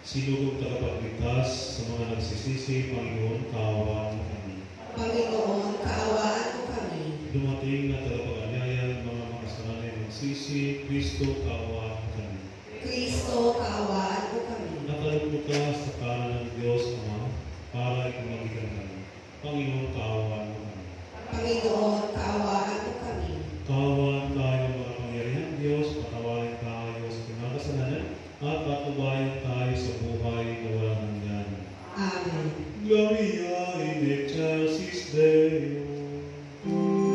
Sinugong tagapagligtas sa mga nagsisisi, Panginoon, kaawaan mo kami. Panginoon, kaawaan mo kami. Dumating na tagapag-anyaya ng mga makasalanay nagsisi, Kristo, kaawaan mo kami. Kristo, kaawaan mo kami. Natalog ka sa kanan ng Diyos Ama para ipamagitan kami. Panginoon, kaawaan mo kami. Panginoon, kaawaan mo kami. Kaawaan tayo ng mga pangyarihan Diyos, patawarin tayo sa pinakasalanan, at patubayan tayo sa buhay na walang hanggan. Amen. Gloria in excelsis Deo. Amen.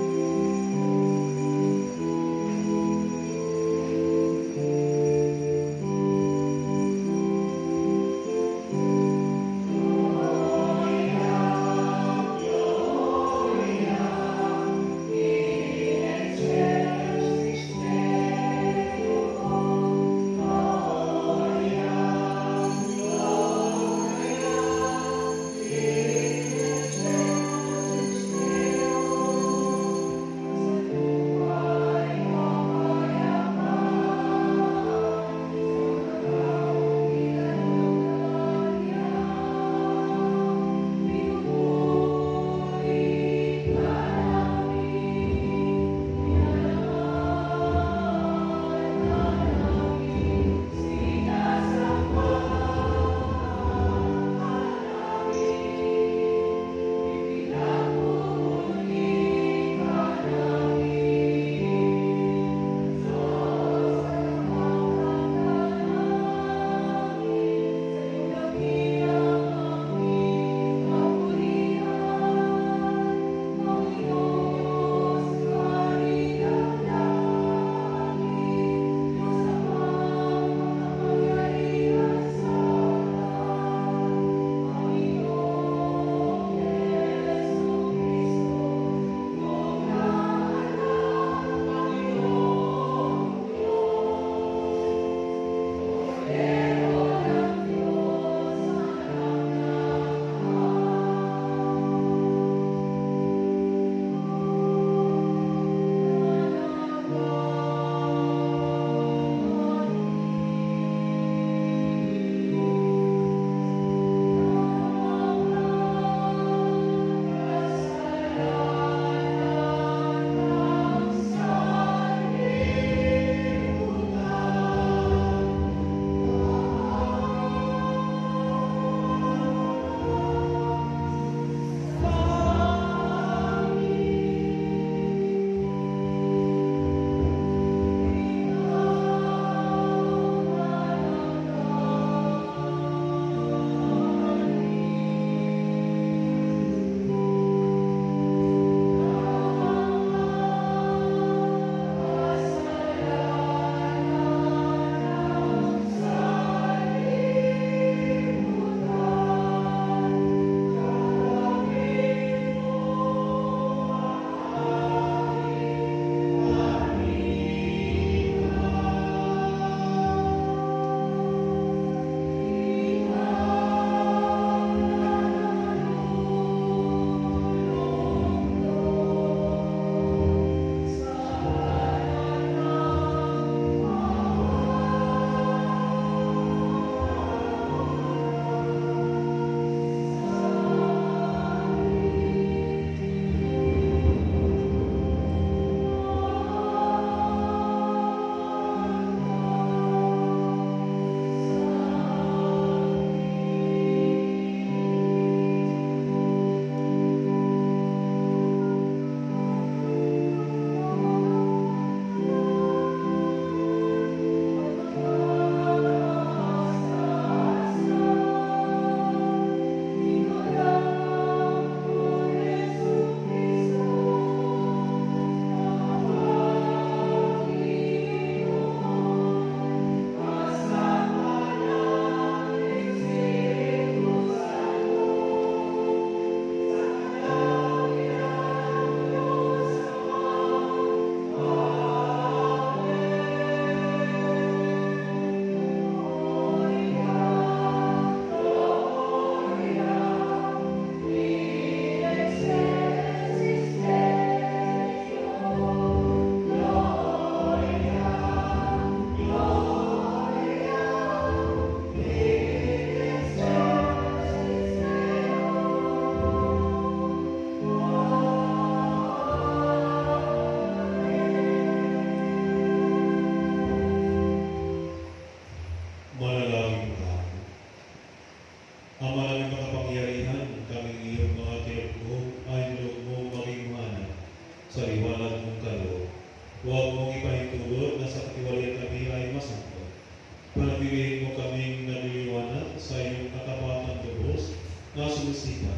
pagsisipa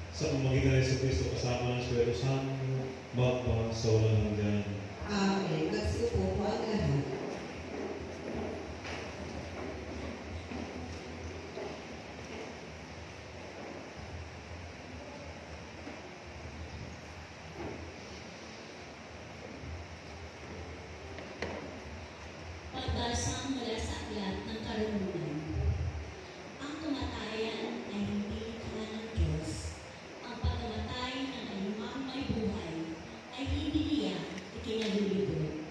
sa pamamagitan ng Kristo kasama ng Espiritu Santo, magpa sa walang hanggan. Amen. Magsiupo po ang lahat. Pagbasa mula sa aklat ng Karunungan. Ang kamatayan ay hindi likha ng Diyos. Ang pagkamatay ng anumang may buhay ay hindi niya ikinalulibot.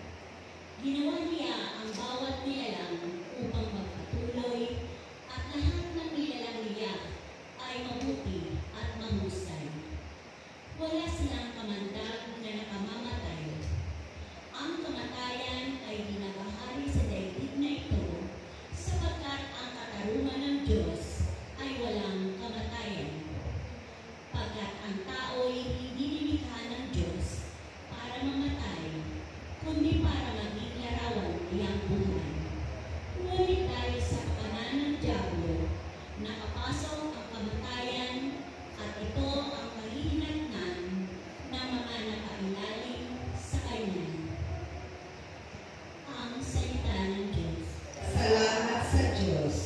Ginawa niya ang bawat nilalang upang magpatuloy at lahat ng nilalang niya ay mabuti at mahusay. Wala silang kamandag na nakamamatay. Ang kamatayan ay dinabahari sa daigdig na ito sapagkat ang katarungan ng Diyos ay walang kamatayan. Pagkat ang tao'y hindi nilikha ng Diyos para mamatay, kundi para maging larawan niyang buhay. Ngunit dahil sa kapanan ng Diablo, nakapasok ang kamatayan at ito ang kahihinatnan ng mga nakailalim sa Kanya. Ang salita ng Diyos. Salamat sa Diyos.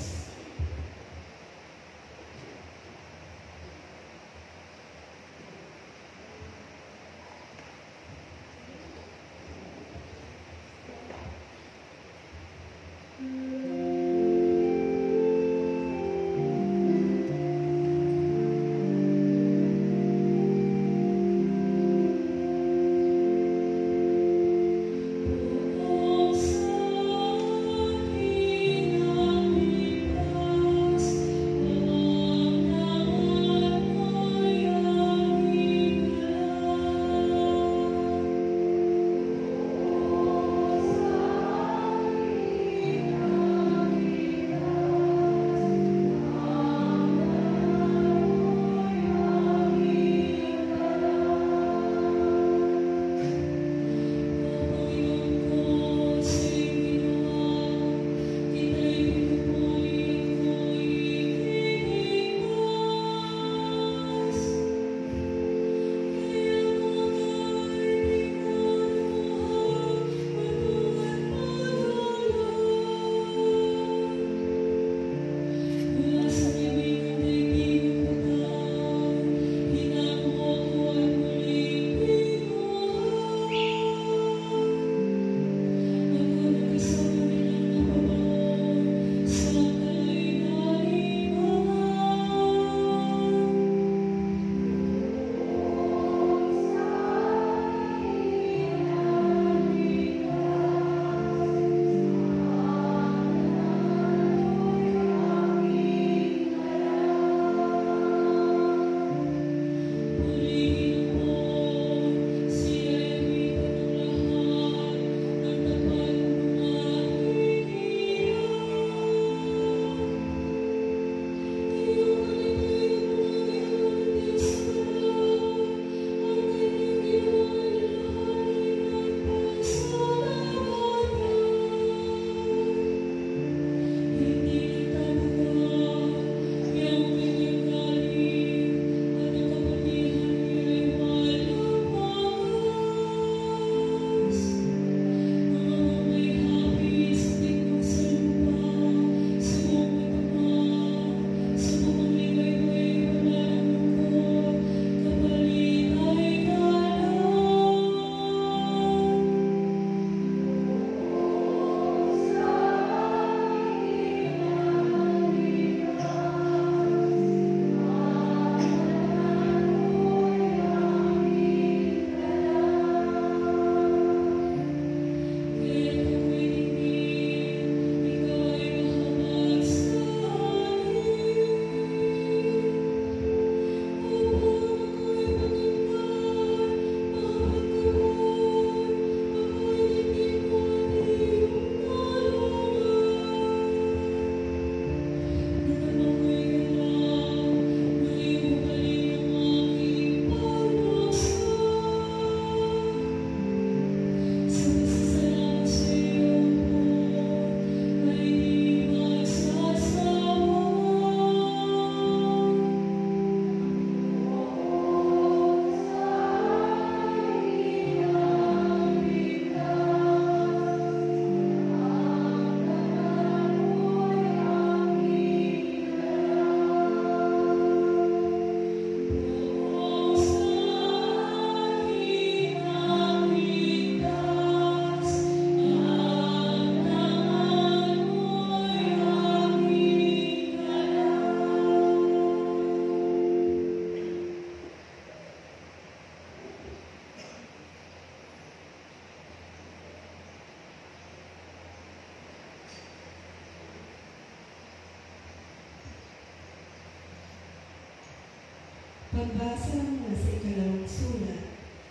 Pagbasa mula sa ikalawang sulat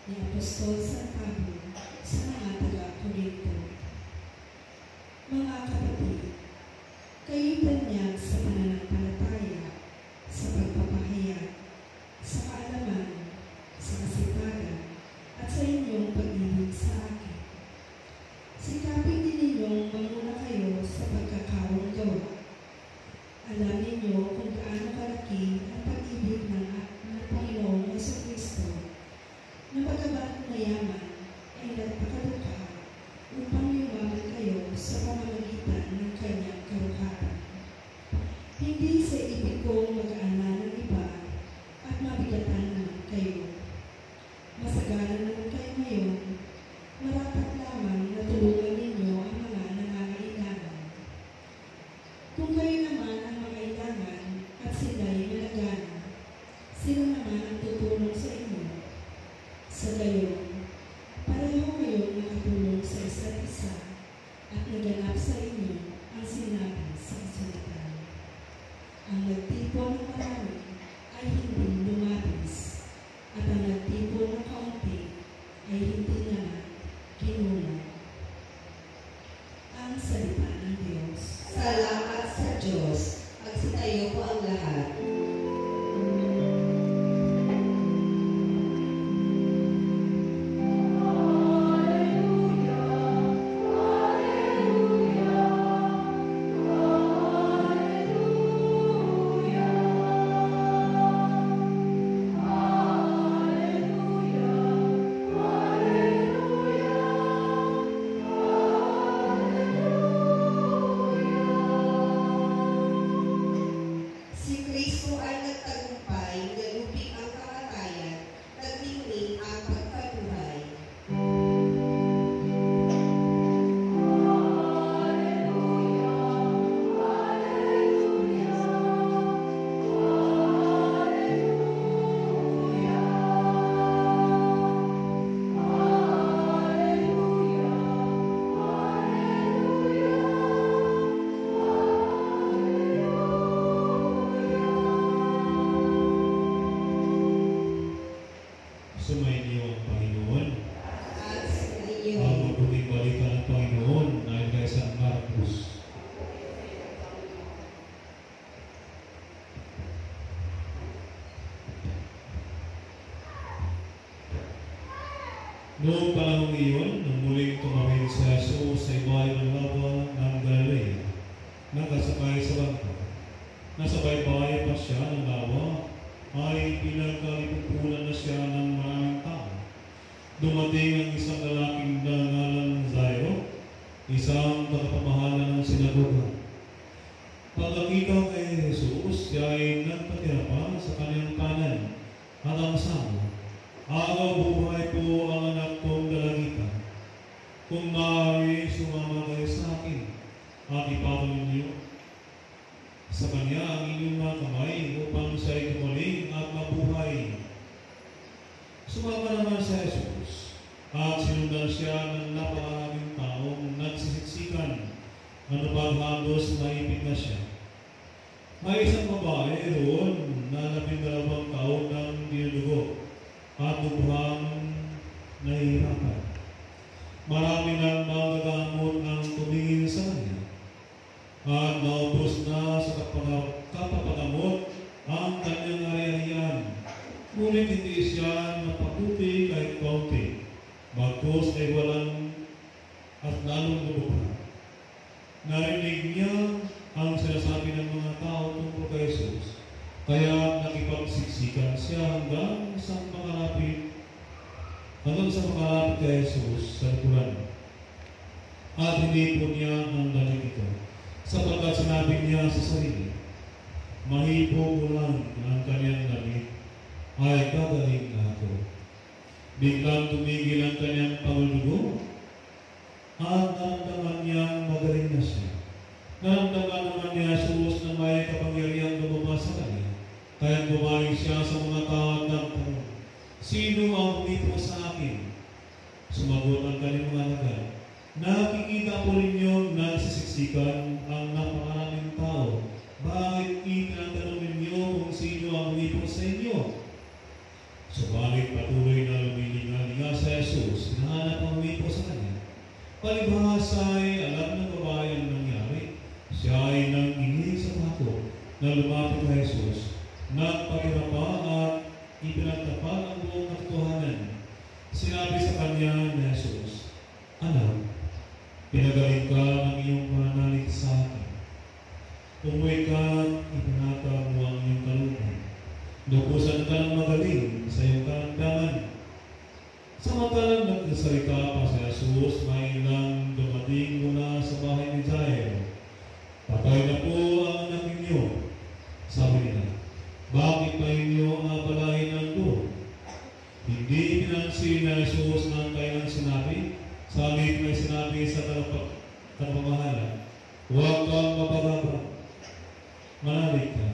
ni Apostol San Pablo sa mga taga-Korinto. Mga kapatid, kayo tanyag sa pananampalataya, sa pagpapahayag, sa kaalaman, sa kasipagan, at sa inyong pag-ibig sa akin. Sikapin din ninyong manguna kayo sa pagkakawang gawa. Alam ninyo kung gaano kalaki ang pag-ibig ng Panginoong Jesucristo na pagkaba't na yaman ay nagpakadukha upang yumaman kayo sa pamamagitan ng kanyang karuharan. Hindi sa ibig kong mag-aana ng iba at mabigatan naman kayo. Masagalan naman kayo ngayon, marapat lamang na tulungan ninyo ang mga nangangailangan. Kung kayo naman ang mangailangan at sila'y malagana, sila naman ang tutulong sa inyo. Sa gayon, pareho kayong nakatulong sa isa't isa at naganap sa inyo ang sinabi sa kasulatan. Ang nagtipon ng marami ay hindi lumabis, at ang nagtipon ng kaunti ay hindi naman kinulang. Ang salita ng Diyos. Salamat sa Diyos. Magsitayo po ang lahat. Si Kristo ay nagtagumpay, nalupig ang kamatayan, nagtingning ang pagkabuhay. Sumainyo ang Panginoon. At sa iyo, Ang mabuting balita ng Panginoon ayon kay San Marcos. Noong panahon iyon, nang muling tumawid si Jesus sa ibabaw ng lawa ng Galilea, nakasakay sa bangka. Nasa baybayin pa siya ng lawa, ay pinagkalipupunan na siya ng maraming tao. Dumating ang isang lalaking nangalan Zairo, isang tagapamahala ng sinagoga. Pagkakita kay Jesus, siya ay nagpatira sa kanyang kanan at ang sabi, "Agaw buhay po ang anak kong dalagitan. Kung maaari, sumama kayo sa akin at ipatuloy niyo sa kanya ang inyong mga kamay upang siya'y gumaling at mabuhay." Sumama naman si Jesus at sinundan siya ng napakaraming taong nagsisiksikan. Ano bang halos maipit na siya. May isang babae roon na 12 taon ng dinudugo at lubhang nahihirapan. Marami nang magagamot ng tumingin sa kanya at naubos na sa kapapagamot ang kanyang ari-arian. Ngunit hindi siya napabuti kahit kaunti, bagkus ay walang at lalong lubha. Narinig niya ang sinasabi ng mga tao tungkol kay Jesus, kaya nakipagsiksikan siya hanggang sa makalapit kay Jesus sa likuran. At hindi po niya ang galit ito, sapagkat sinabi niya sa sarili, "Mahipo ko lang ang kanyang galit, ay gagaling na ako." Biglang tumigil ang kanyang pangulugo at naramdaman niyang magaling na siya. Naramdaman naman ni Jesus na may kapangyarihang lumabas sa kanya. Kaya bumalik siya sa mga tao at nagtanong, "Sino ang humipo sa akin?" Sumagot ang kanyang mga alagad, "Nakikita po ninyo nagsisiksikan ang napakaraming tao. Bakit itinatanong ninyo kung sino ang humipo sa inyo?" Subalit patuloy na lumilinga-linga sa Jesus, hinahanap ang umipo sa kanya. Palibhasa ay alam ng babae ang nangyari. Siya ay nanginginig sa takot na lumapit kay Jesus. Nagpahirapa at ipinagtapat ang buong katotohanan. Sinabi sa kanya ni Jesus, "Anak, pinagaling ka ng iyong pananalig sa akin. Umuwi ka at ipinatag mo ang iyong kalooban. Lukusan ka ng magaling sa iyong karamdaman." Samantalang nagsasalita pa si Jesus, may ilang dumating mula sa bahay ni Jairo. "Patay na po ang anak ninyo," sabi nila. "Bakit pa inyo ang abalahin ng Lord?" Hindi pinansin na Jesus ng kailang sinabi. Sabi may sinabi sa kapamahala, "Huwag kang mapagabra. Manalig ka."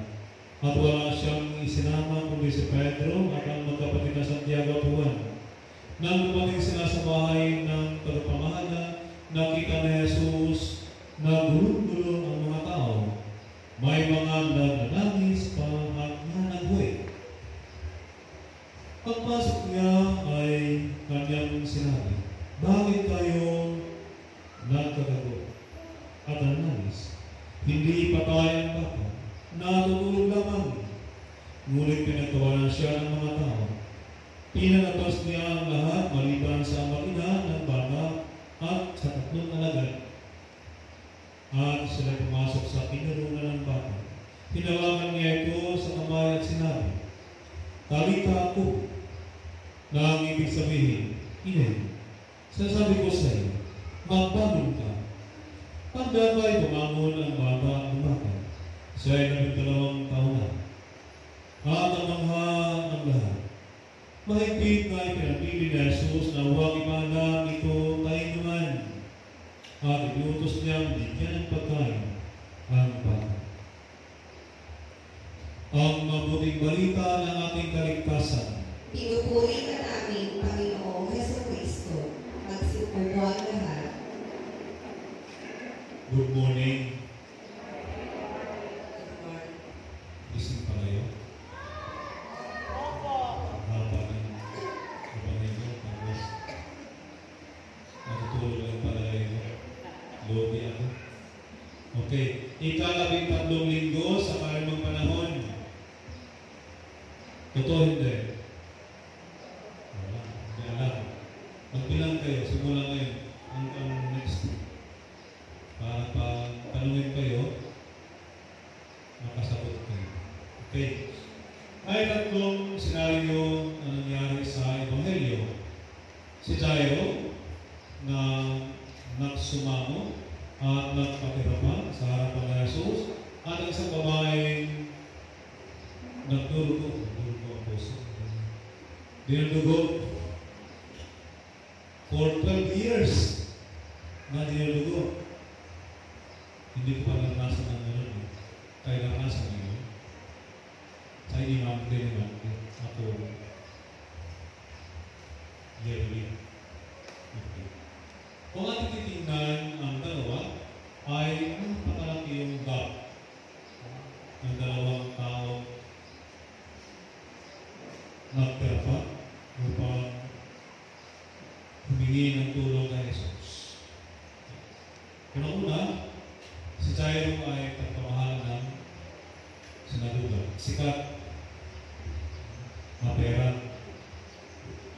At wala siyang isinama kundi si Pedro at ang magkapatid na Santiago at Juan. Nang dumating sila sa bahay ng tagapamahala, nakita ni Jesus na gulong-gulong ang mga tao. May mga nagnanangis pa at nanagway. Pagpasok niya ay kanyang sinabi, "Bakit kayo nagkagago at nanangis? Hindi patay ang bata, natutulog lamang." Ngunit pinagtawanan siya ng mga tao. Pinalabas niya ang lahat maliban sa mag-ina ng bata at sa 3 alagad. At sila pumasok sa pinarungan ng bata. Hinawakan niya ito sa kamay at sinabi, "Talita ako," na ang ibig sabihin, "Ine, sinasabi ko sa iyo, magbangon ka." Pagdamay bumangon ang bata at lumakad. Siya ay 12 taon na. At namangha ang lahat. Mahigpit na ipinapili ni Jesus na huwag ipahalang ito tayo naman. At inutos niyang bigyan ng pagkain ang bata. Ang mabuting balita ng ating kaligtasan. Pinupuri ka namin, Panginoong Jesucristo. Magsipupo ang lahat. Good morning. Gising pa kayo? Haba ng Ebanghelyo, tapos natutulog lang pala kayo. Lobi ako. Okay. Ika-13 linggo sa kalimang panahon. Totoo hindi? Wala. Hindi alam. Magbilang kayo. Simula ngayon. Ang next week. Para pag tanungin kayo, makasagot kayo. Okay. May 3 senaryo na nangyari sa Ebanghelyo. Si Jairo na nagsumamo at nagpatirapan sa harapan ni Jesus at ang isang babaeng nagdurugo ang puso. Dinudugo for 12 years na dinudugo. Hindi ko pa naranasan ng gano'n. Kaya naranasan niyo. Sa imam din naman. Ako. Yearly. Okay. Kung ating titingnan ang dalawa, ay patalaki yung gap ng dalawang tao nagpirapa upang humingi ng tulong kay Jesus. Una-una, si Jairo ay pagpamahal ng sinaduga. Sikat, mapera,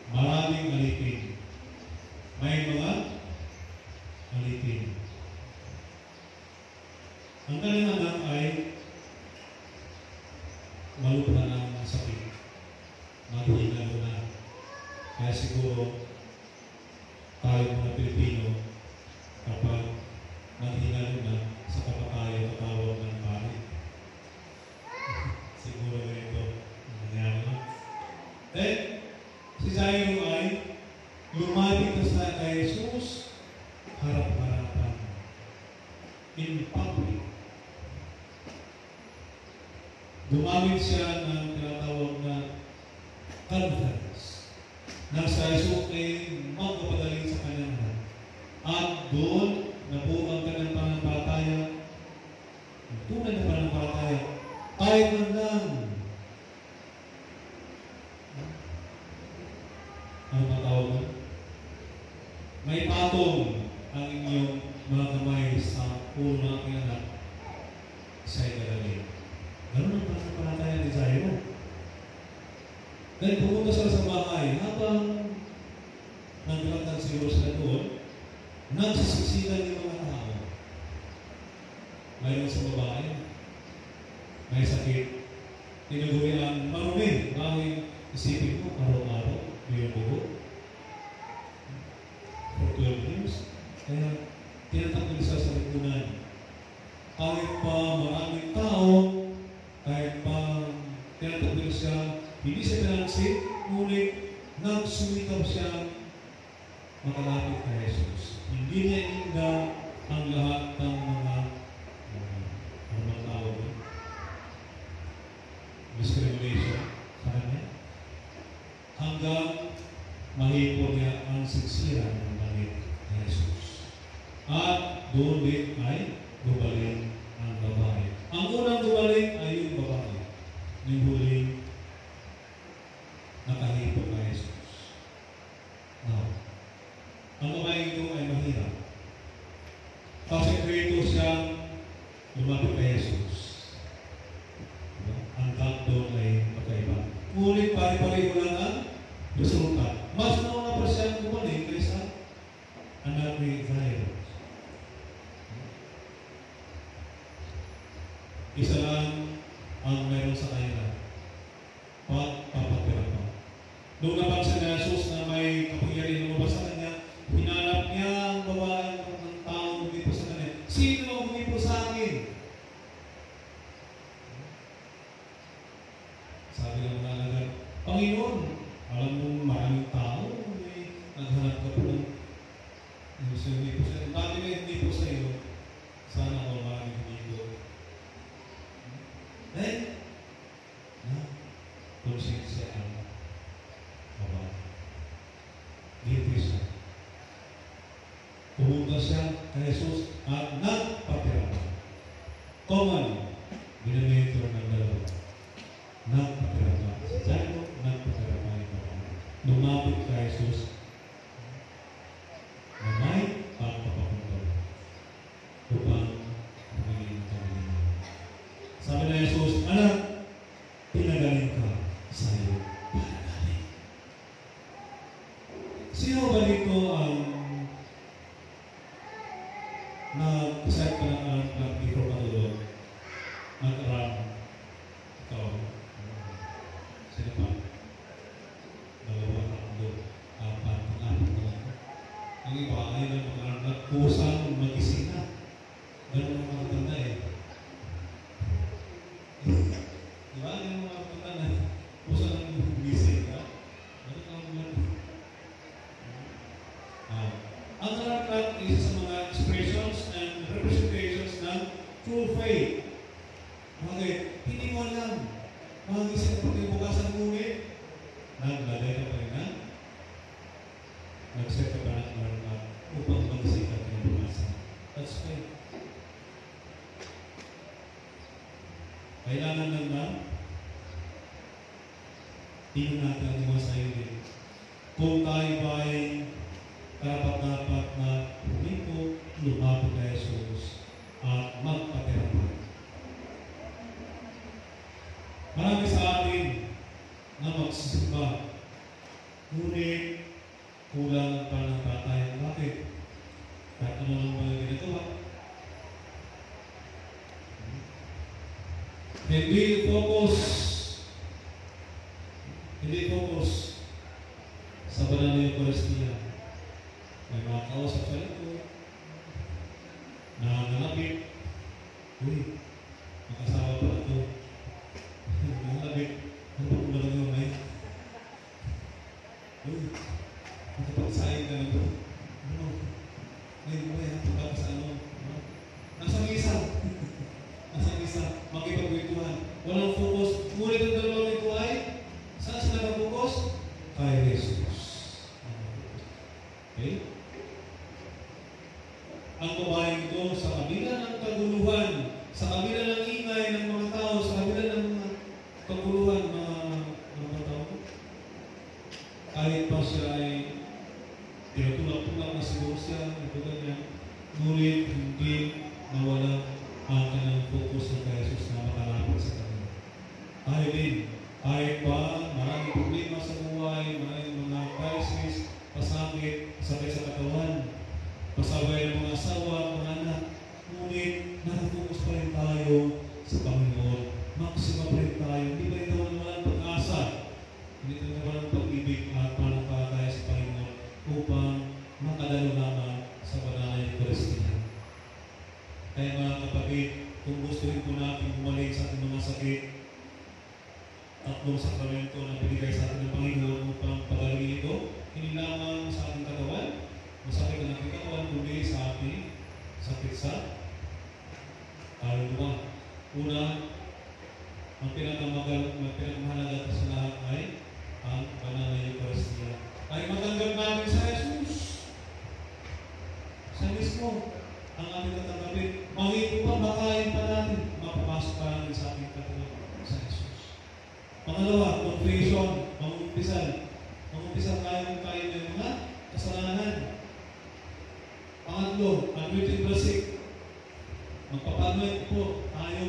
maraming alipin. May mga alipin. Ang kanyang anak ay malubha ng sakit. Maghihingalo na. Kaya siguro tayo mga Pilipino kapag maghihingalo na sa kapatayo patawag ng pari. Siguro ganito ang nangyari na. Then, si Jairo ay lumapit na sa kay Jesus harap-harapan in public. Gumamit siya ng tinatawag na conference na sa Jesus ay magpapagaling sa kanyang lahat. At doon nabuo ang kanyang pananampalataya, ang tunay na pananampalataya, kahit man lang Dahil pumunta sila sa bahay, habang naglatag siguro sila doon, nagsisiksikan yung mga tao. Mayroon sa babae, may sakit, tinagurian, marumi, dahil isipin mo, araw-araw, may bugo. For 12 years. Kaya, tinatakot siya sa lipunan. Kahit pa maraming tao, kahit pa tinatakot siya, hindi siya pinansin, ngunit nagsumikap siya makalapit kay Jesus. Hindi niya inda ang lahat ng mga tao doon. Discrimination sa kanya. Hanggang mahipon niya ang siksiran ng langit ni Jesus. At doon din ay gumaling ang babae. Ang unang gumaling ay yung babae. Yung huling nakahipon kay Jesus. Now, ang babae ito ay mahirap. Kasi kreto siyang lumapit kay Jesus. Ang tag doon ay magkaiba. Ngunit pare-pareho lang ang resulta. Mas nauna pa siyang gumaling kaysa anak ni Jairus. Isa lang ang meron sa kanya. Papatira pa. Nung napansin na Jesus na may kapangyarihan lumabas sa kanya, hinanap niya ang babae ng taong humipo sa kanya. Sino ang humipo sa akin? Sabi ng mga alagad, Panginoon, alam mo maraming tao, may naghanap ka po ng humipo sa iyo. Dati may humipo sa iyo, sana ako maraming humipo. Then, konsensya ang babae. Dito siya. Pumunta siya kay Jesus at nagpapirama. Common, binamento ng dalawa. Nagpapirama. Si Jairo, nagpapirama yung babae. Lumapit kay Jesus na may pagpapakuntol upang humingin kami. Sabi na Jesus, anak, pinagaling ka sa iyo. Pinagaling. Sino ba dito ang nag-set ka ng anak na before matulog? Nag-aram. Ikaw. Sino pa? Dalawa, tatlo, apat na lang. Ang iba ay nag-kusang mag-ising na. Ganun ang mga tanda eh. Diba? Yung mga tanda na kusang mag-ising ka. Ganun ang mga ang karakter is sa mga expressions and representations ng true faith. Bakit? Hindi mo alam. Mag-isip ka pati bukasan ngunit. Naglagay ka pa rin na. Nag-set ka pa ng alarm upang mag-isip ka pati bukasan. That's faith. Kailangan lang na tingnan natin ang mga sarili. Kung tayo ba ay dapat na humipo, lumapit kay Jesus at magpatirapan. Marami sa atin na magsisimba, ngunit kulang ang pananampalataya. Bakit? Kahit ano lang ba yung ginagawa? Hindi focus sa banal na Eucharistia. May mga kausap sa lito, nangangalapit. Uy, makasawa pala ito. Nangangalapit. Ano pa kung balang yung may? Uy, nakapagsahin ka na ito. Ano? Ngayon mo yan, tapos ano? Nasa misa. Nasa misa. Makipagwituhan. Walang focus. Ngunit ang dalawang ito ay, saan sila nag-focus? Kay Jesus. Okay? Ang babaeng ito, sa kabila ng kaguluhan, sa kabila ng ingay ng mga tao, sa kabila ng mga kaguluhan mga tao, kahit pa siya ay tinutulak-tulak na siguro siya, ngunit hindi nawala ang kanyang focus sa kay Jesus na makalapit sa kanya. Tayo din, kahit pa maraming problema pasaway ng mga asawa, mga anak. Ngunit nakafocus pa rin tayo sa Panginoon. Maksima pa rin tayo. Hindi ba ito walang pag-asa? Hindi ito walang pag-ibig at pananampalataya sa Panginoon upang makadalo naman sa banal na Eucharistia. Kaya mga kapatid, kung gusto rin po natin bumalik sa ating mga sakit, tatlong sakramento na binigay sa atin ng Panginoon upang pagaling ito, hindi lamang sa ating katawan, masakit na ating katawan, kundi sa ating sakit sa kaluluwa. Una, ang pinakamahalaga sa lahat ay ang banal na Eucharistia. Ay matanggap natin sa Jesus. Sa mismo, ang ating tatanggapin. Mahigit pa, makain pa natin, mapapasok pa natin sa ating katawan sa Jesus. Pangalawa, confession, mangumpisan. Mangumpisan tayo kung tayo ng mga kasalanan. Pangatlo, anointing blessing. Magpapanood po tayo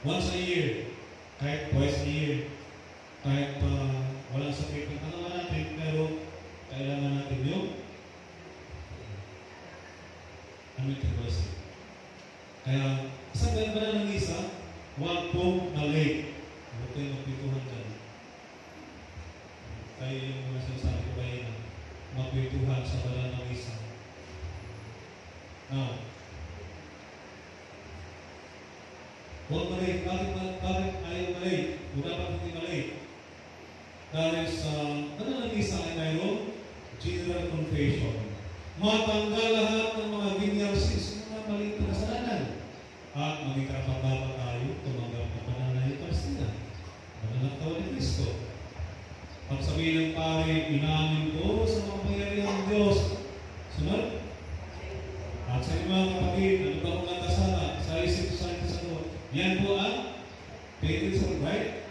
once a year, kahit twice a year, kahit walang sakit ng katawan natin, pero kailangan natin yung anointing blessing. Kaya, isang ganda ng isa, huwag pong na-late. Huwag kayo magpituhan dyan. Kaya yung mga sinasabi ko kayo na magpituhan sa banal ng isa. Now, huwag malate. Bakit ayaw malate? Huwag dapat hindi malate. Dahil sa banal ng isa ay mayroong general confession. Matanggal lahat ng mga venial sins, mga maliit na kasalanan. At maging karapat-dapat tayo tumanggap ng banal na Eucharistia. Banal na katawan ni Kristo. Pag sabihin ng pare, inamin ko sa mga pangyarihan ng Diyos. Sunod? At sa inyo mga kapatid, ano ba kung nagkasala sa isip sa Lord? Yan po ang faith is right.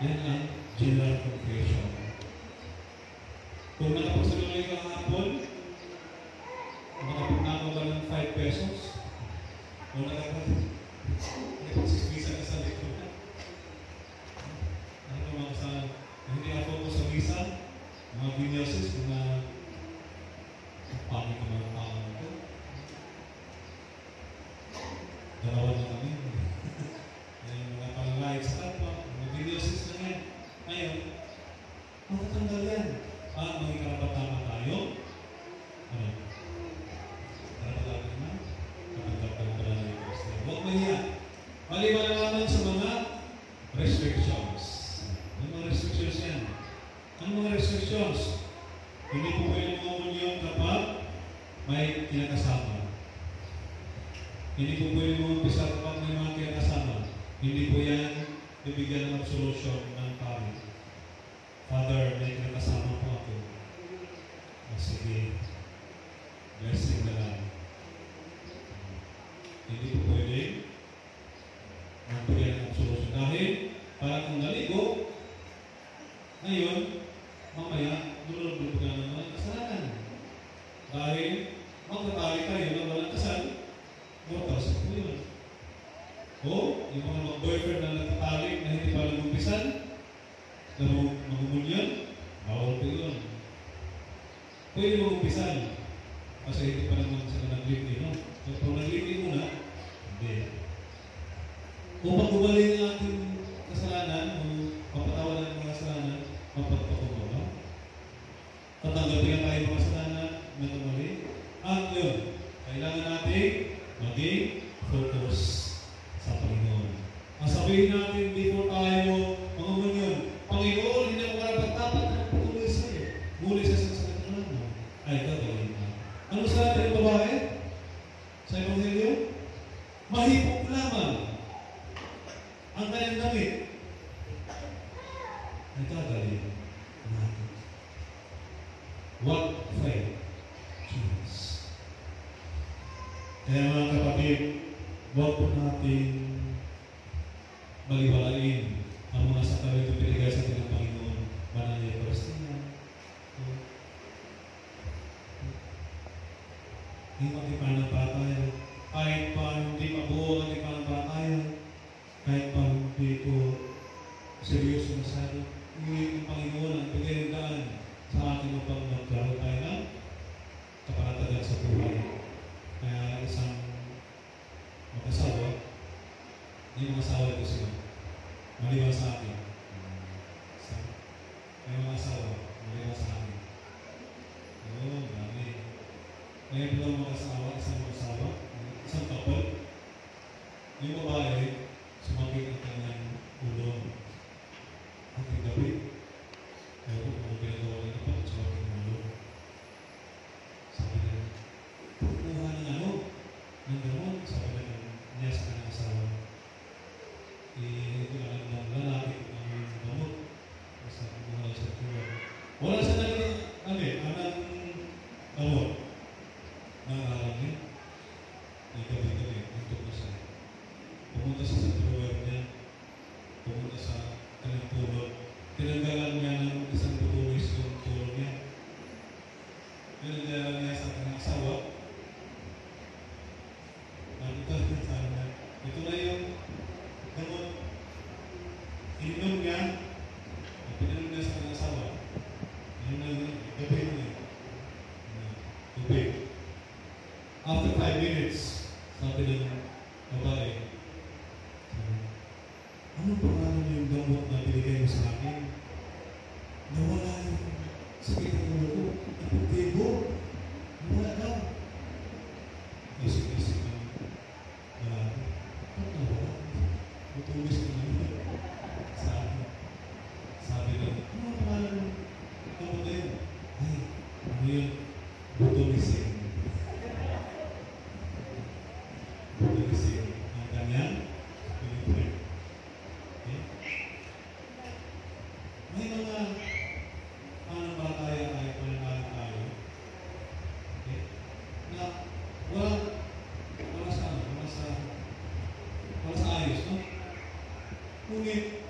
Yan ang general confession. Kung nakapagsaluloy ka hapon, nakapagnakaw ka ng 5 pesos, o nakapagsismisa ka sa likod na. Ano ka mga kasalanan? Hindi ako po sa misa, mga binyasis, mga pangit na mga tao ito. Dalawa na kami. Yung mga pangalahit sa kapwa, mga binyasis na yan. Ngayon, matatanggal yan. At maging karapat-dapat tayo. Ano? Karapat-dapat na? Karapat-dapat na ng Eucharistia. Huwag mahiya. Maliban naman sa mga restrictions. Ano mga restrictions yan? Ano mga restrictions? Hindi po pwede mamunyon kapag may kinakasama. Hindi po pwede mamumpisa kapag may mga kinakasama. Hindi po yan bibigyan ng absolution ng pari. Father, may kinakasama po ako. Sige, blessing na lang. Hindi po pwede magbigyan ng absolution. Dahil, para kung naligo, ngayon, mamaya, dulog-dulog ka ng mga kasalanan. Dahil, magtatali kayo ng walang kasal, mortal sa po yun. O, yung mga mag-boyfriend na nagtatali na hindi pa nag-umpisan, na mag-umunyan, bawal po yun. Pwede mag-umpisan, kasi hindi pa naman sila nag-live-in, no? So, kung nag-live-in muna, hindi. Kung pag-ubalin ang ating kasalanan, o papatawalan ng mga kasalanan, mapagpatubawa. Tatanggapin na tayo mga kasalanan na tumali. At yun, kailangan natin maging focus sa Panginoon. Ang sabihin natin before tayo mangumunyon, Panginoon, hindi ako karapat-dapat na patuloy sa iyo. Muli sa kasalanan mo, ay gagawin na. Ano sa atin ang babae? Sa Ebanghelyo? Mahipok lamang ang kanyang damit. Ay gagawin natin. What faith? Jesus. Kaya mga kapatid, huwag po natin baliwalain ang mga sakramento pinigay sa ating Panginoon. Banal na Eucharistia. Hindi ating pananampalataya. Kahit pa hindi mabuo ang ating pananampalataya, kahit pa hindi ko seryoso masyado, hindi ang Panginoon ang bigay ng daan sa ating upang magkaroon tayo ng kapanatagan sa buhay. Kaya isang mag-asawa, yung mga asawa ito sila, maliban sa akin. May mga asawa, maliban sa akin. Oo, dami. Ngayon po lang mag-asawa, isang couple. Yung babae, sumakit ang kanyang ulo. Ating gabi. Ewan ko kung ginagawa nila pa, sumakit ang ulo. Sabi nila, pagkuha ng gamot, sabi nila niya sa kanyang asawa. Ito lang lalaki ang gamot. Basta kumuha lang sa tuwa. Wala siya anang gamot. Nangaral niya. Ay gabi-gabi, nagtok na siya. Pumunta siya sa drawer niya. Pumunta sa kanyang pulot. Tinanggalan niya ng isang tutulis yung pulot niya. Tinanggalan niya sa kanyang asawa. Ito na yung gamot. Ininom niya. Pininom niya sa kanyang asawa. Yun na yung gabi niya. Tubig. After 5 minutes, sabi ng babae, anong pangalan yung gamot na binigay mo sa akin? Nawala yung sakit ng ulo ko. Ipagtibo. Wala daw. Isip-isip ng lalaki. Ano nawala? Tutulis ko naman. Sabi lang, ano ang pangalan ng gamot na yun? Ay, ano yun? Butulisin. Butulisin ang kanyang pinipin. Okay? May mga pananampalataya tayo, pananampalataya tayo. Okay? Na wala sa ayos, no? Ngunit,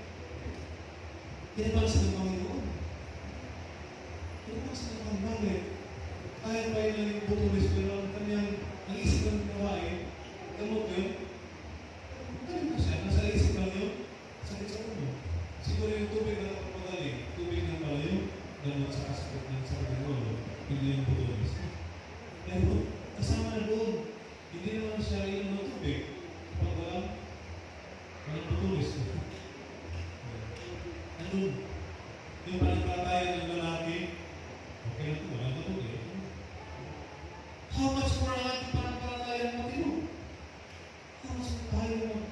kinapansin ng Panginoon. Kinapansin ng Panginoon. Bakit? Kaya pa yun ang butulis, pero ang isip ng babae, gamot yun, galing na siya. Nasa isip lang yun, sakit sa ulo. Siguro yung tubig na kapagaling, tubig na pala yun, gamot sa kasakit ng ulo, hindi yung butulis. Pero kasama na doon, hindi naman siya yung ng tubig. Kapag walang butulis. Nandun, yung panagpatayan ng lalaki, okay na ito, walang butulis. How much more ang ating panagpatayan matino? How much more tayo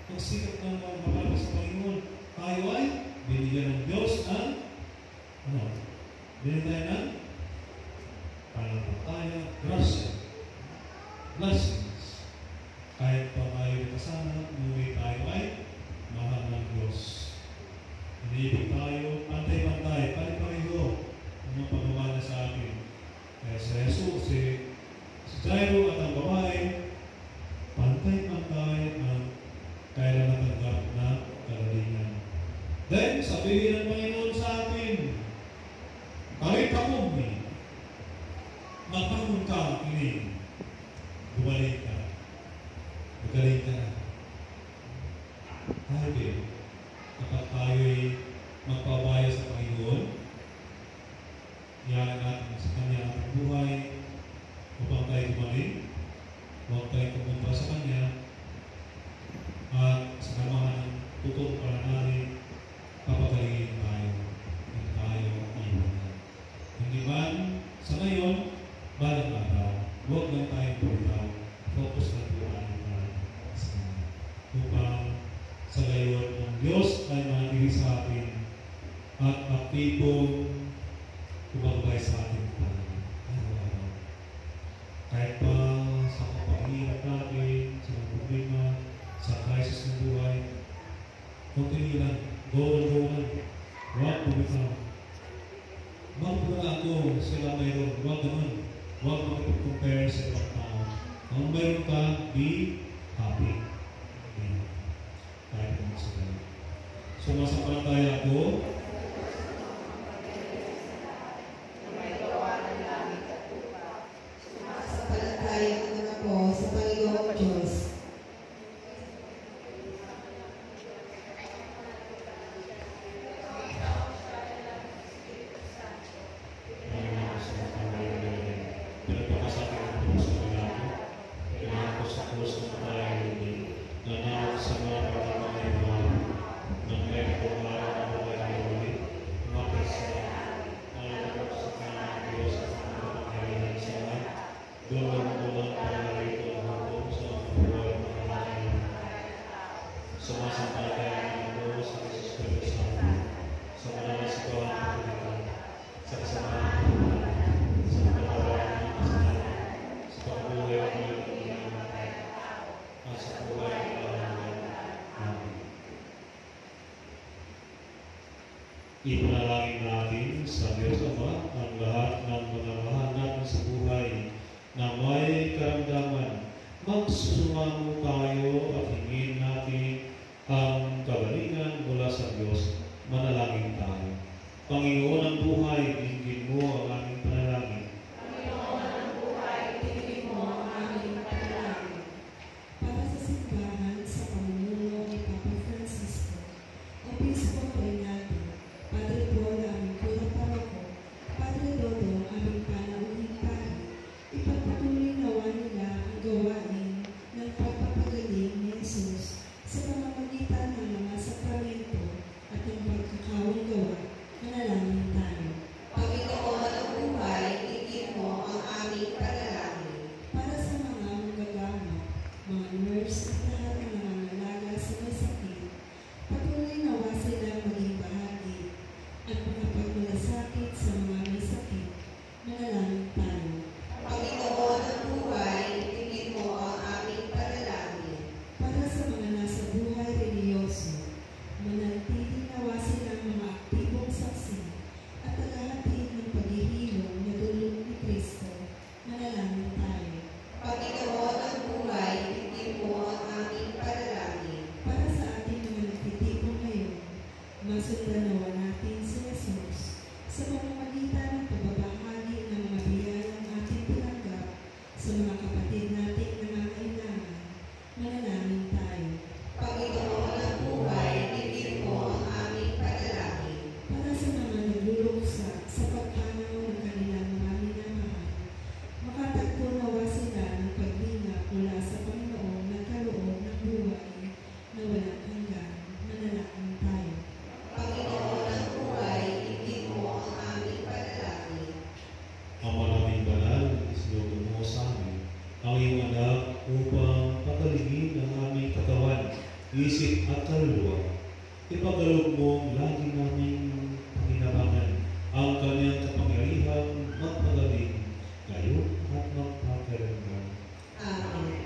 magsikap ng mapalapit sa Panginoon? Tayo ay binigyan ng Diyos ng binigyan ng panagpataya, grasya, blessings. Kahit pa tayo kasama, ngunit tayo ay mahal ng Diyos. Iniibig tayo, pantay-pantay, pari-pareho ang mga pagawa na sa atin. Kaya sa Jesus, si Jairo at ang babae, pantay-pantay ang kailan natanggap na kagalingan. Then, sabihin ng Panginoon sa atin, kahit ako ni, mapangon ka, kinig, bumalik ka, magaling ka na. Tayo din, kapag tayo'y magpabaya sa Panginoon, iyalan natin sa Kanya ang buhay, upang tayo gumaling, huwag tayo pumunta sa Kanya, at sa namahan ng tutong pananalig, papagalingin tayo, hindi tayo iwanan. Hindi man sa ngayon, balang araw, huwag lang tayong bumitaw, focus na po ang sa Kanya. Upang sa ngayon, ang Diyos ay manatili sa atin at aktibong kumabay sa atin araw-araw. Kahit pa sa kapahirap natin, sa problema, sa crisis ng buhay, continue lang, go lang, huwag bumitaw. Magpura ako, sila mayroon, huwag naman, huwag makipag-compare sa ibang tao. Kung mayroon ka, be happy. Kahit naman sa ganun. Sumasampalataya ako, Sampalataya ko na po sa Panginoong Diyos. pero Ipanalangin natin sa Diyos Ama ang lahat ng mga mahal natin sa buhay na may karamdaman. Magsusumamo tayo at hingin natin ang kagalingan mula sa Diyos. Manalangin tayo. Panginoon ng buhay, dinggin mo ang aming panalangin. Para sa simbahan sa pamumuno ni Papa Francisco, Obispo Reynaldo, Padre Paul aming Cura Paroko, Padre Dodo aming panauhing pari, ipagpatuloy nawa nila ang gawain ng pagpapagaling ni Jesus sa pamamagitan ng mga sakramento at ng pagkakawang gawa. Manalangin tayo. Panginoon ng buhay, tigil mo ang aming panalangin. Para sa mga manggagawa, mga nurse at lahat ng mga nangangalaga sa may sakit, patuloy nawa silang maging bahagi at makapagmalasakit sa mga may sakit. Manalangin tayo. Panginoon ng buhay, tigil mo ang aming panalangin. Para sa mga nasa buhay religyoso, manatili nawa silang mga aktibong saksi at tagahatid ng paghihilom na dulot ni Kristo. Manalangin tayo. Panginoon ng buhay, tigil mo ang aming panalangin. Para sa ating mga nagtitipon ngayon, masundan nawa natin si Jesus sa pamamagitan ng pagbabahagi ng mga biyayang ating tinanggap sa mga kapatid nating nangangailangan. Manalangin tayo. Panginoon ng buhay, tigil mo ang aming panalangin. Para sa mga nagluluksa sa pagpanaw ng kanilang mga minamahal, makatagpo nawa sila ng pagbinga mula sa Panginoon na kaloob ng buhay na walang hanggan. Manalangin tayo. Panginoon ng buhay, tigil mo ang aming panalangin. Ama naming banal, isinugo mo sa amin ang iyong anak upang pagalingin ang aming katawan, isip at kaluluwa. Ipagalog mo lagi naming panginabangan ang kanyang kapangyarihang magpagaling ngayon at magpakailanman. Amen.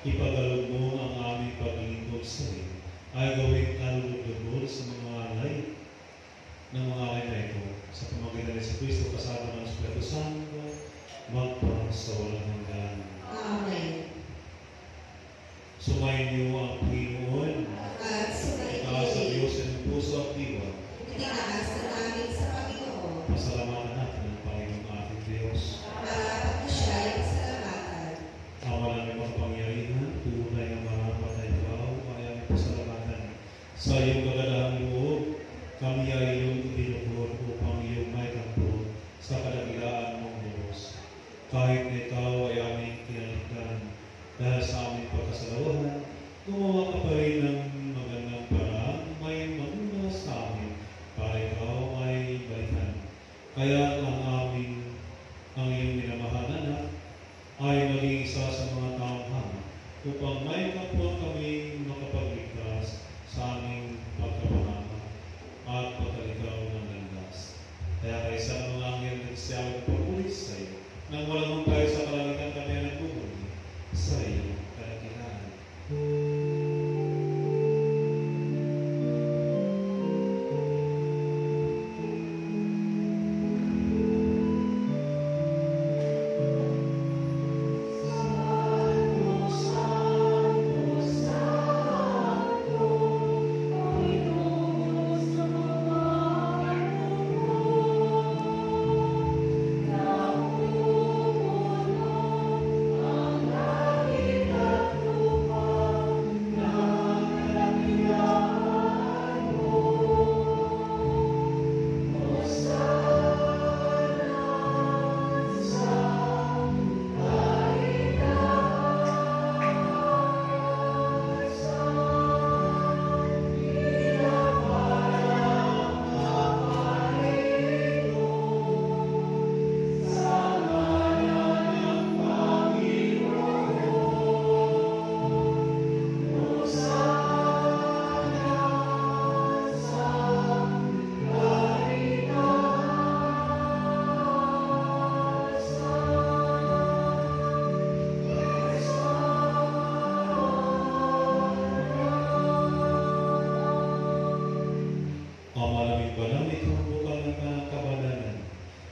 Ipagalog mo ang aming paglingkod sa iyo ay gawing kalulugod sa mga alay ng mga alay na ito sa pamagitan ni Kristo kasama ng Espiritu Santo magpa sa walang hanggan. Amen. Sumayin niyo ang Panginoon At sa sumainit, Diyos ng puso at diwa. itinaas na namin sa Panginoon. Pasalamatan natin ang Panginoon ating Diyos. Marapat na siya ay pasalamatan. Ama namin makapangyarihan, tunay na marapat na ikaw, ay aming pasalamatan. Sa iyong kagadahang loob, kami ay iyong ibinukod upang iyong may kampo sa kadakilaan mong Diyos. Kahit na ikaw ay aming kinalikdan, dahil sa aming pagkasalawahan, gumawa ka pa rin ng magandang paraan, may magmula sa amin, para ikaw ay balikan. Kaya ang iyong minamahal na anak, ay maging isa sa mga taong hanga, upang may kapwa kami makapagligtas sa aming pagkapangama at pagkalikaw ng landas. Kaya kaysa ng mga anghel nagsiyawag pagulit sa iyo, nang walang tayo sa kalangitan kami ang nagbubuhay sa iyo kadakilaan.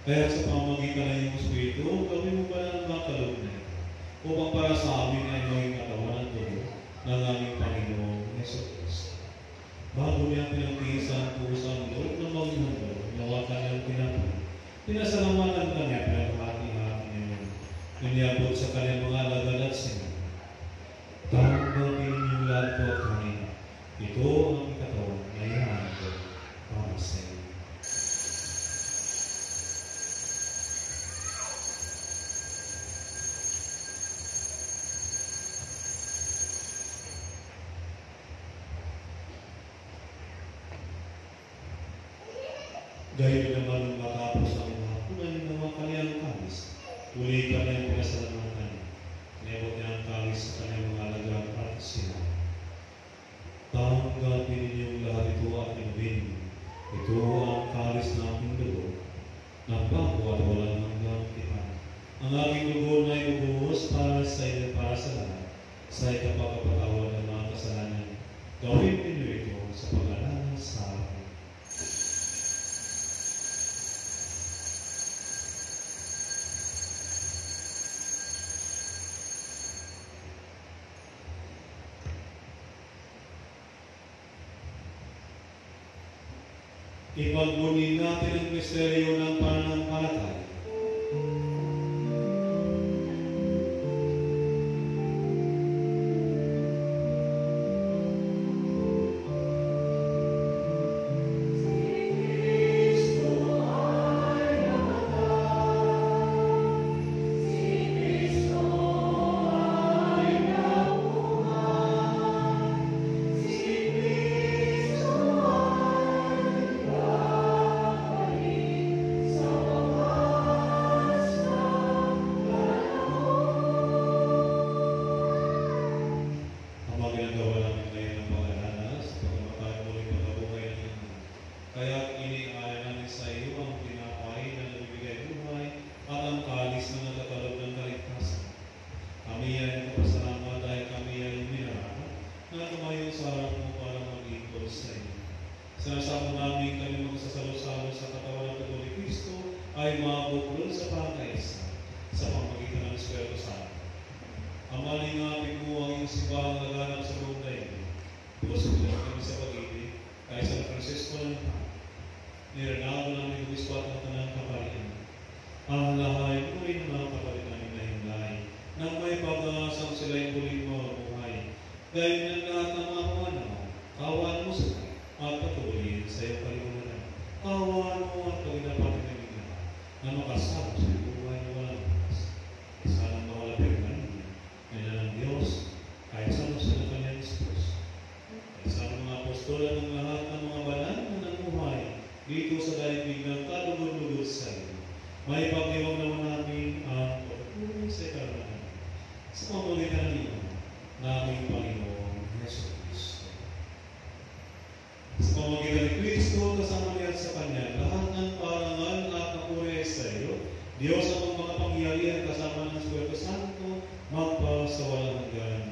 Kaya sa pamamagitan ng iyong Espiritu, gawin mo ba ng mga kalugnan upang para sa amin ay maging katawan at dugo ng aming Panginoong Jesucristo. Bago niya pinagtiisan po sa loob ng maging handog, nawa kanyang tinapay. Pinasalamatan kanya, pinagpati-hati niya. Iniabot sa kanyang mga alagad at sinabi, tanggapin niyong lahat po at kanin. Ito ang katawan na ihahan ko para sa iyo. Gayun naman matapos ang hapunan ng mga kaniyang kalis, uli kanyang pinasalamatan. Inabot niya ang kalis sa kanyang mga alagad at sinabi, tanggapin ninyong lahat ito at inumin. Ito ang kalis na aking dugo, ng bago at walang hanggang tipan. Ang aking dugo na ibubuhos para sa inyo para sa lahat, sa ikapagpapatawad ng mga kasalanan. Gawin ninyo ito sa pag-alala sa akin. Ipagbunin natin ang misteryo ng pananampalataya. Sa simbahang laganap sa buong daigdig. Diyos, bilang kami sa pag-ibig, kay San Francisco ng niranado namin ang wiswat ng tanang kaparian. Ang lahay, muling mga kapalit namin na himlay, nang may pag-aasang sila'y muling mabuhay. Dahil ng lahat ng mga kumanaw, kawan mo sila at patuloyin sa iyong kalimutan. Kawan mo at paginapatin ng ina na makasama sa iyong buhay na walang bukas. Sanang makalapit na niya, ngayon ng Diyos, kahit sa ng kanyang Diyos. Sa mga apostola ng lahat ng mga banal na namuhay dito sa daigdig ng kalugod-lugod sa iyo. May pag-iwag naman namin ang pagkukulang sa ikaroon sa mamulitan niyo na aming Panginoong Yesu Cristo. Sa pamagitan ni Cristo, kasama niya sa Kanya, lahat ng parangal at napuri sa iyo, Diyos ang mga pangyarihan kasama ng Espiritu Santo, magpasawalang hanggan.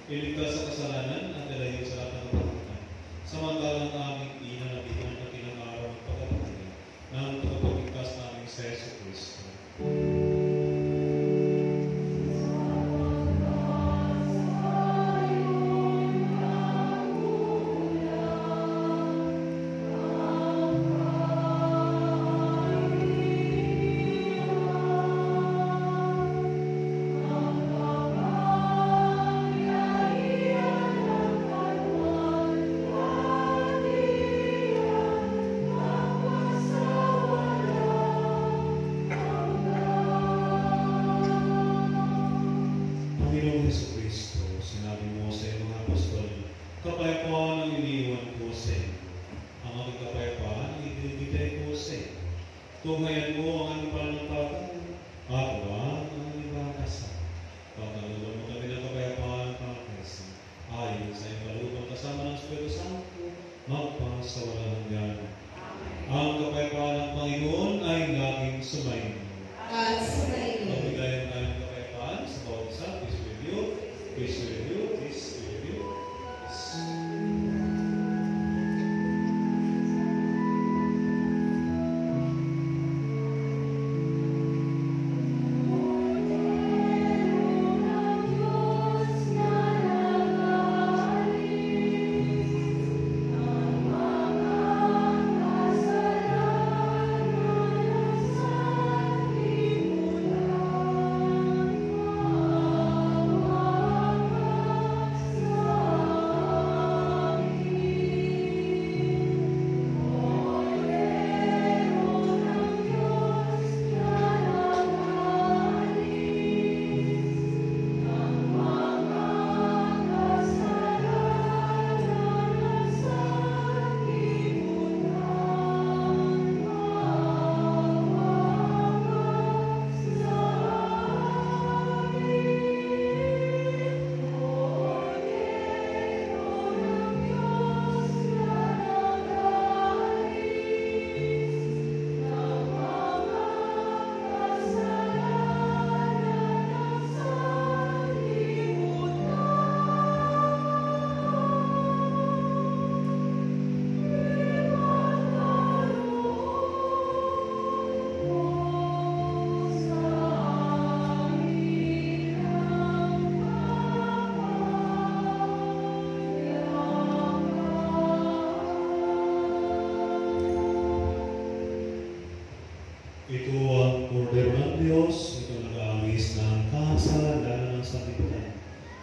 Iligtas sa kasalanan at dalayo sa lahat ng kapatiran. Samantalang aming inanabihan at tinangaraw ng pagkapatiran ng pagkapagligtas namin sa Yesu Cristo. Panginoong Yesu Cristo, sinabi mo sa iyong mga apostol, kapayapaan ang iniwan ko sa inyo. Ang aking kapayapaan ang ibinibigay ko sa inyo. Tunghayan mo ang aming pananampalataya at huwag ang aming bakasan. Pagkaluban mo kami ng kapayapaan,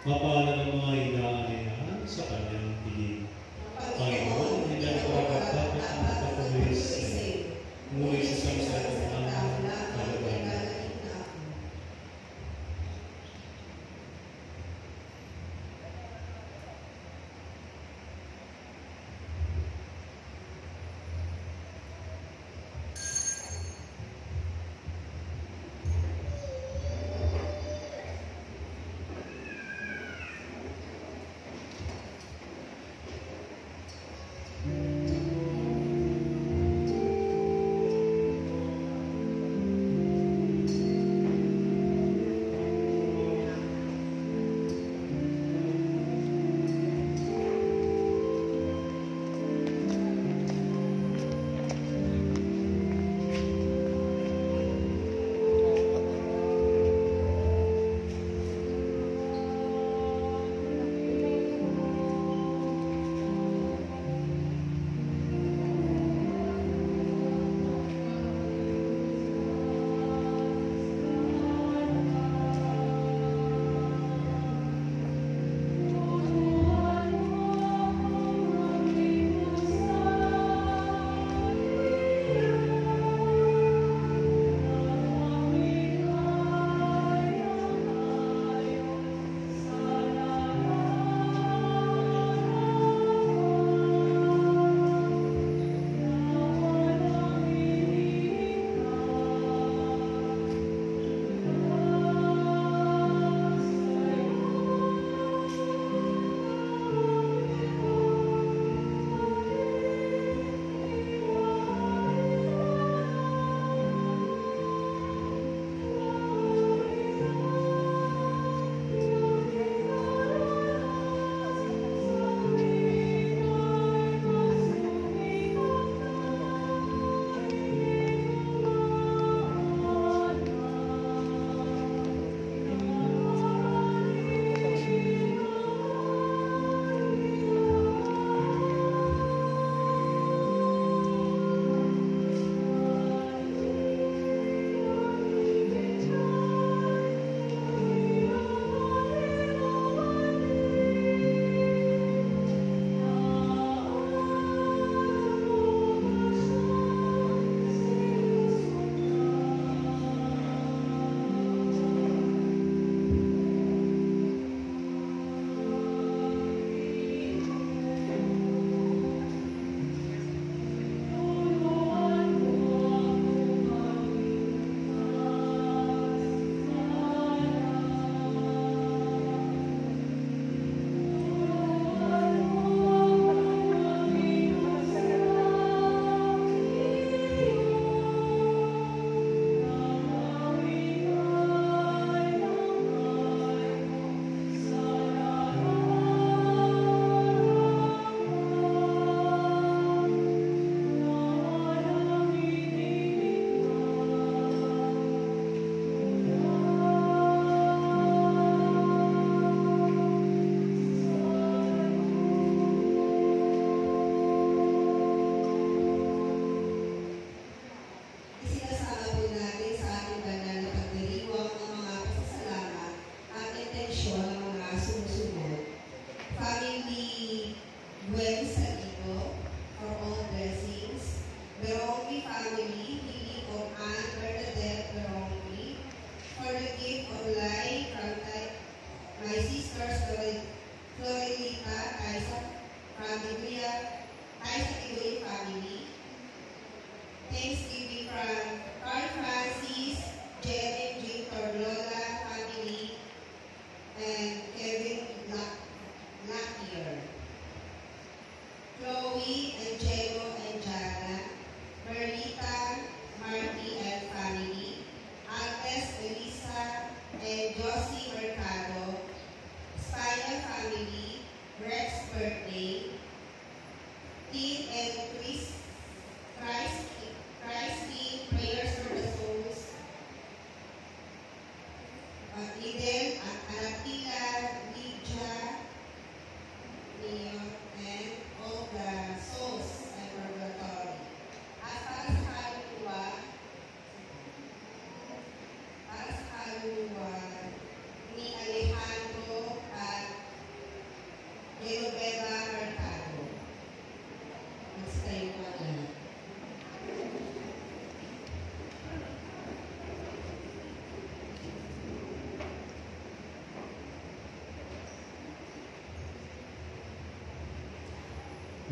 Mapala ng mga inaanihan sa kanyang piling. Panginoon, hindi na dapat na patuloy sa iyo. Ngunit sa samsatang kalagayan.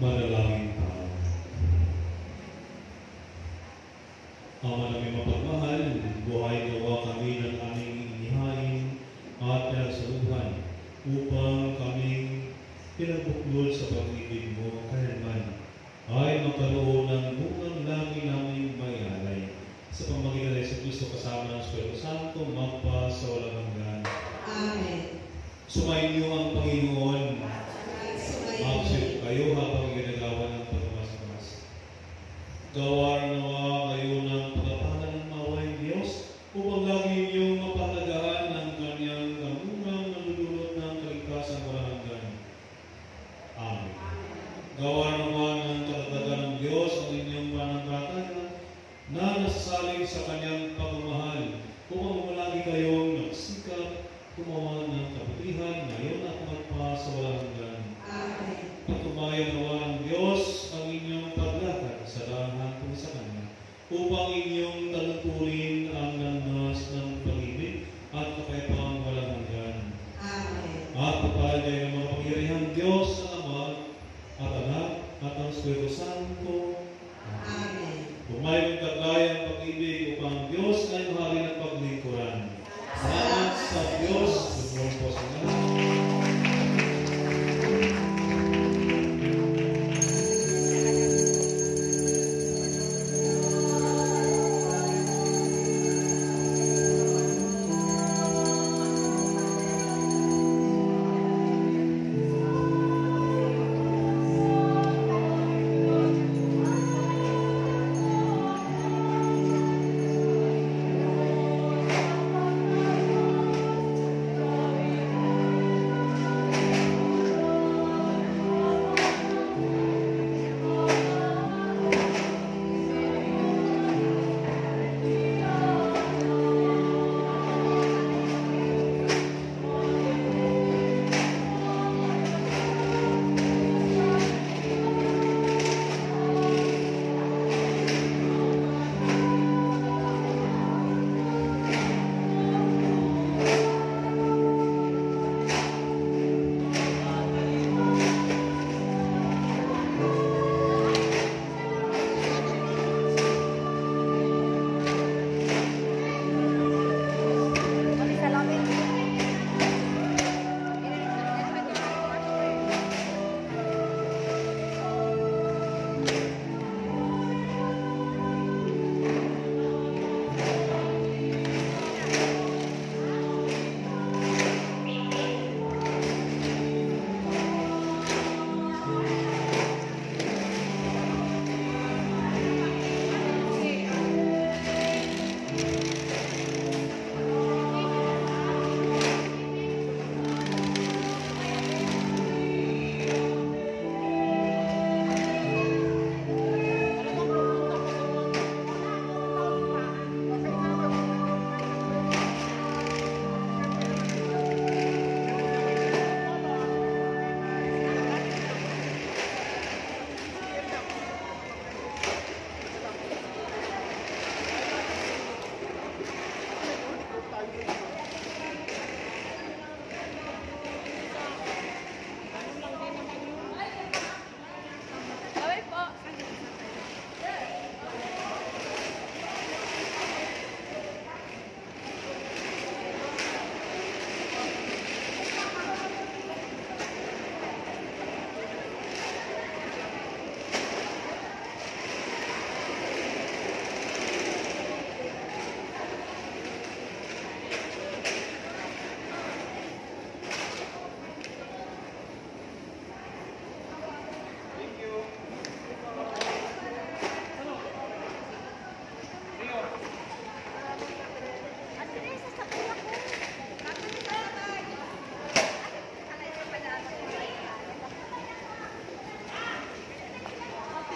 Manalangin tayo. Ama namin mapagmahal, buhay gawa kami ng aming inihain at pinasaluhan upang kami pinabuklod sa pag-ibig mo kailanman ay magkaroon ng bungang langit naming may alay. Sa pamagitan ng Kristo kasama ng Espiritu Santo, magpa sa walang hanggan. Amen. Sumayin niyo ang Panginoon. Sumayin Magsip kayo habang ginagawa ng pagmasmas. Gawain nawa kayo ng pagkapalan ng mawayang Diyos upang lagi niyong mapahalagaan ang kanyang kamunang nalululot ng kaligtasan walang hanggan. Amen. Gawain nawa ng katatagan ng Diyos ang inyong pananampalataya na nasasalig sa kanyang pagmamahal upang malagi kayong nagsikap gumawa ng kabutihan ngayon at magpa sa walang hanggan. Amen. Patubayan nawa ng Diyos ang inyong paglakad sa daan kung sa Kanya upang inyong taluturin ang landas ng pag-ibig at kapayapang walang hanggan. Amen. At papalagay ng mga pangyarihang Diyos sa Ama at Anak at ang Espiritu Santo. Amen. Pumayong kagaya ang pag-ibig upang Diyos